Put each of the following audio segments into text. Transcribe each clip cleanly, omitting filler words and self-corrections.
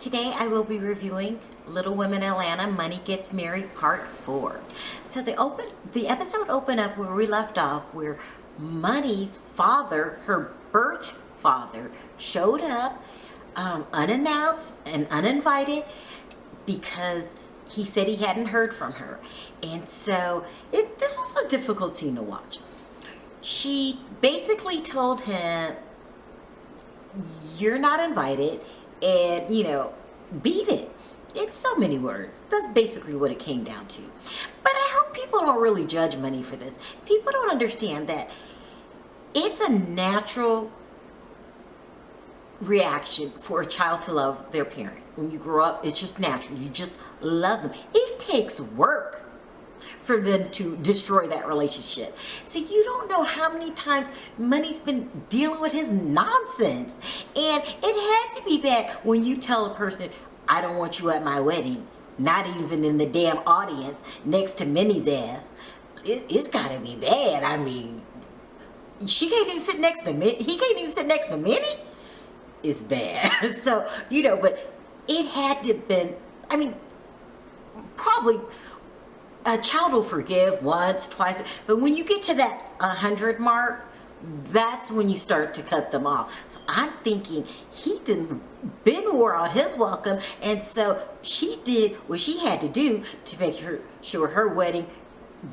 Today I will be reviewing Little Women Atlanta Monie Gets Married Part 4. So the episode opened up where we left off, where Monie's father, her birth father, showed up unannounced and uninvited because he said he hadn't heard from her. And so this was a difficult scene to watch. She basically told him, "You're not invited, and beat it." In so many words, that's basically what it came down to. But I hope people don't really judge Monie for this. People don't understand that it's a natural reaction for a child to love their parent. When you grow up, it's just natural. You just love them. It takes work for them to destroy that relationship. So you don't know how many times Monie's been dealing with his nonsense. And it had to be bad when you tell a person, "I don't want you at my wedding," not even in the damn audience next to Minnie's ass. It's gotta be bad. I mean, she can't even sit next to Minnie. He can't even sit next to Minnie. It's bad. So, but it had to have been, probably a child will forgive once, twice, but when you get to that 100 mark, that's when you start to cut them off. So I'm thinking he didn't wore out his welcome, and so she did what she had to do to make sure her wedding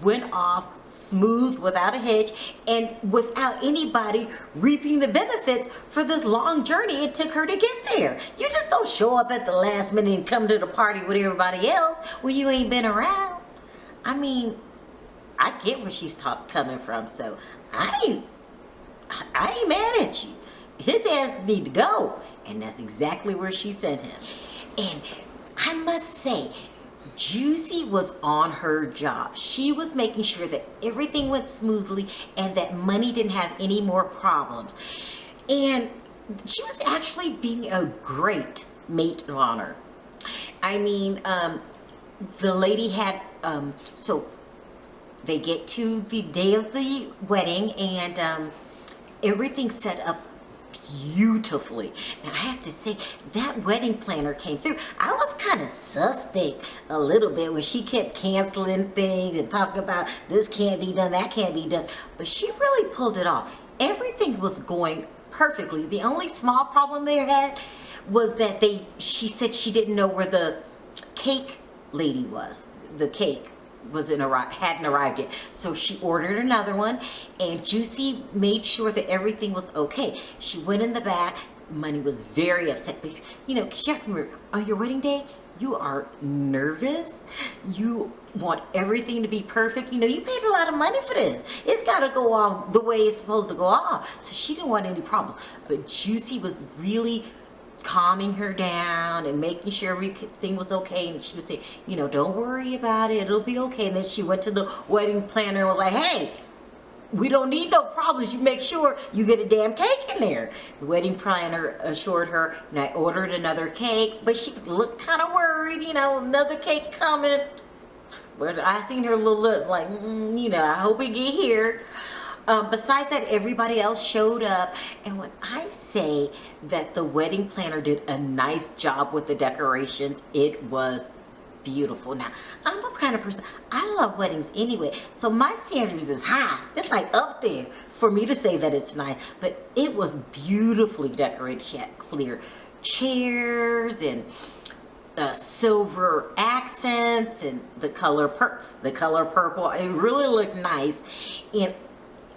went off smooth, without a hitch, and without anybody reaping the benefits for this long journey it took her to get there. You just don't show up at the last minute and come to the party with everybody else when you ain't been around. I get where she's coming from, so I ain't mad at you. His ass need to go, and that's exactly where she sent him. And I must say, Juicy was on her job. She was making sure that everything went smoothly and that Monie didn't have any more problems. And she was actually being a great maid of honor. The lady had, so they get to the day of the wedding, and everything's set up beautifully. Now I have to say, that wedding planner came through. I was kind of suspect a little bit when she kept canceling things and talking about this can't be done, that can't be done, but she really pulled it off. Everything was going perfectly. The only small problem they had was that she said she didn't know where the cake lady was. The cake hadn't arrived yet, so she ordered another one, and Juicy made sure that everything was okay. She went in the back. Monie was very upset, but you have to remember, on your wedding day, you are nervous. You want everything to be perfect. You paid a lot of money for this. It's got to go off the way it's supposed to go off. So she didn't want any problems, but Juicy was really calming her down and making sure everything was okay. And she would say, "Don't worry about it, it'll be okay." And then she went to the wedding planner and was like, "Hey, we don't need no problems. You make sure you get a damn cake in there." The wedding planner assured her, and I ordered another cake, but she looked kind of worried, another cake coming. But I seen her little look like, I hope it get here. Besides that, everybody else showed up, and when I say that the wedding planner did a nice job with the decorations, it was beautiful. Now, I'm the kind of person, I love weddings anyway, so my standards is high. It's like up there for me to say that it's nice, but it was beautifully decorated. She had clear chairs and silver accents and the color purple. It really looked nice. And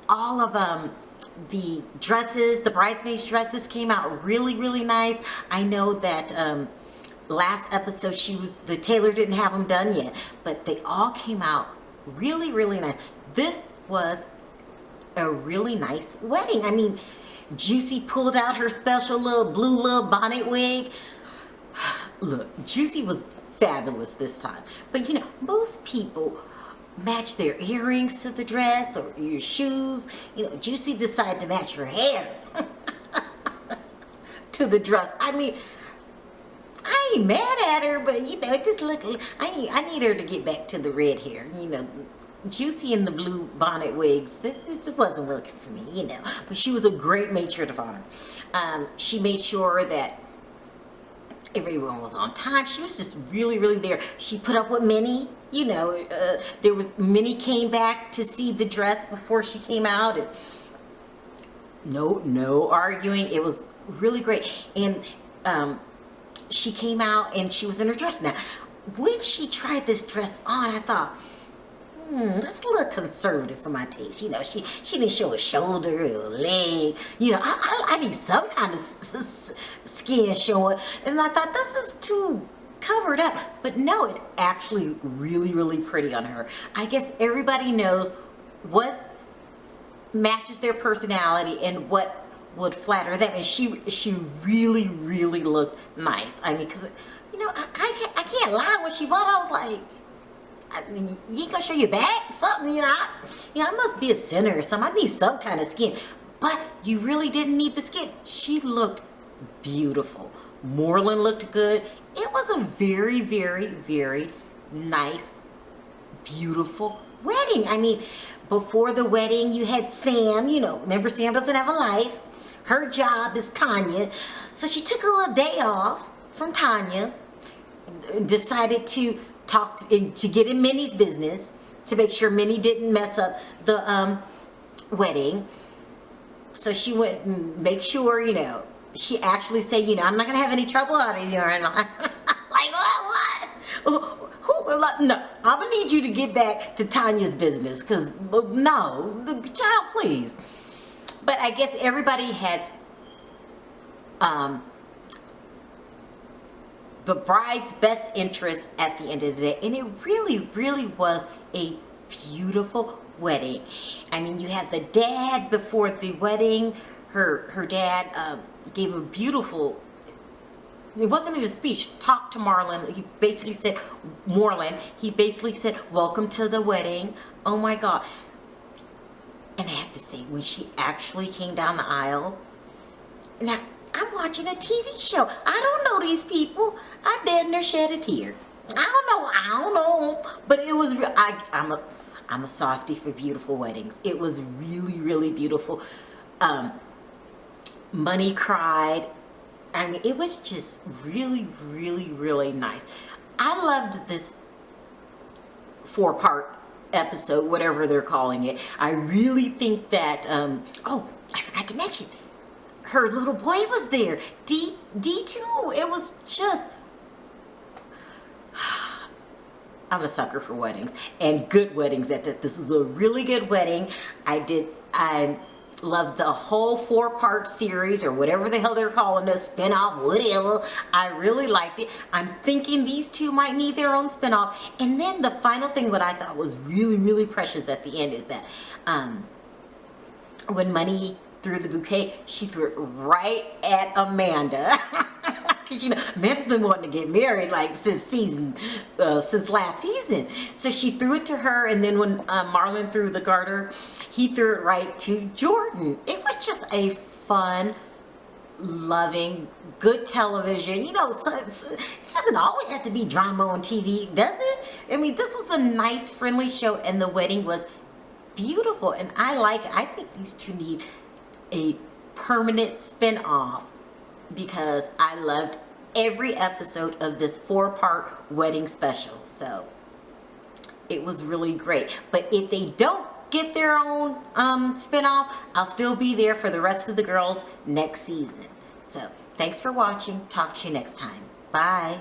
all of the dresses, the bridesmaids' dresses came out really, really nice. I know that last episode the tailor didn't have them done yet, but they all came out really, really nice. This was a really nice wedding. Juicy pulled out her special blue bonnet wig. Look, Juicy was fabulous this time. But most people match their earrings to the dress or your shoes. Juicy decided to match her hair to the dress. I ain't mad at her, but it just looked. I need her to get back to the red hair. Juicy in the blue bonnet wigs. This wasn't working for me, But she was a great matron of honor. She made sure that Everyone was on time. She was just really, really there. She put up with Minnie. You know, Minnie came back to see the dress before she came out, and no arguing. It was really great. And she came out and she was in her dress. Now, when she tried this dress on, I thought, that's a little conservative for my taste. You know, she didn't show a shoulder or a leg. You know, I need some kind of skin showing. And I thought, this is too covered up. But no, it actually really, really pretty on her. I guess everybody knows what matches their personality and what would flatter them. And she really, really looked nice. I mean, because, you know, I can't lie. When she bought, I was like, you ain't gonna show your back? Something, you know, I must be a sinner or something. I need some kind of skin. But you really didn't need the skin. She looked beautiful. Morlin looked good. It was a very, very, very nice, beautiful wedding. I mean, before the wedding, you had Sam. You know, remember, Sam doesn't have a life. Her job is Tanya. So she took a little day off from Tanya, decided to to get in Minnie's business to make sure Minnie didn't mess up the wedding. So she went and make sure, you know, she actually said, you know, I'm not gonna have any trouble out of here. And I'm like, what? No, I'm gonna need you to get back to Tanya's business, because no, the child, please. But I guess everybody had the bride's best interest at the end of the day. And it really, really was a beautiful wedding. I mean, you had the dad before the wedding. Her dad gave a beautiful, it wasn't even a speech, talk to Morlin. He basically said, Morlin, he basically said, welcome to the wedding. Oh my God. And I have to say, when she actually came down the aisle, now, I'm watching a TV show. I don't know these people. I damn near shed a tear. I don't know. But it was, I'm a softie for beautiful weddings. It was really, really beautiful. Monie cried. I mean, it was just really, really, really nice. I loved this 4-part episode, whatever they're calling it. I really think that, oh, I forgot to mention, her little boy was there. D2. It was just, I'm a sucker for weddings, and good weddings at that. This was a really good wedding. I loved the whole 4-part series, or whatever the hell they're calling it, spin-off, whatever. I really liked it. I'm thinking these two might need their own spin-off. And then the final thing, what I thought was really, really precious at the end, is that when Monie threw the bouquet, she threw it right at Amanda. Because, you know, Amanda's been wanting to get married like since last season. So she threw it to her, and then when Morlin threw the garter, he threw it right to Jordan. It was just a fun, loving, good television. You know, it doesn't always have to be drama on TV, does it? I mean, this was a nice, friendly show, and the wedding was beautiful, and I like it. I think these two need a permanent spin-off, because I loved every episode of this 4-part wedding special. So it was really great. But if they don't get their own spin-off, I'll still be there for the rest of the girls next season. So thanks for watching. Talk to you next time. Bye.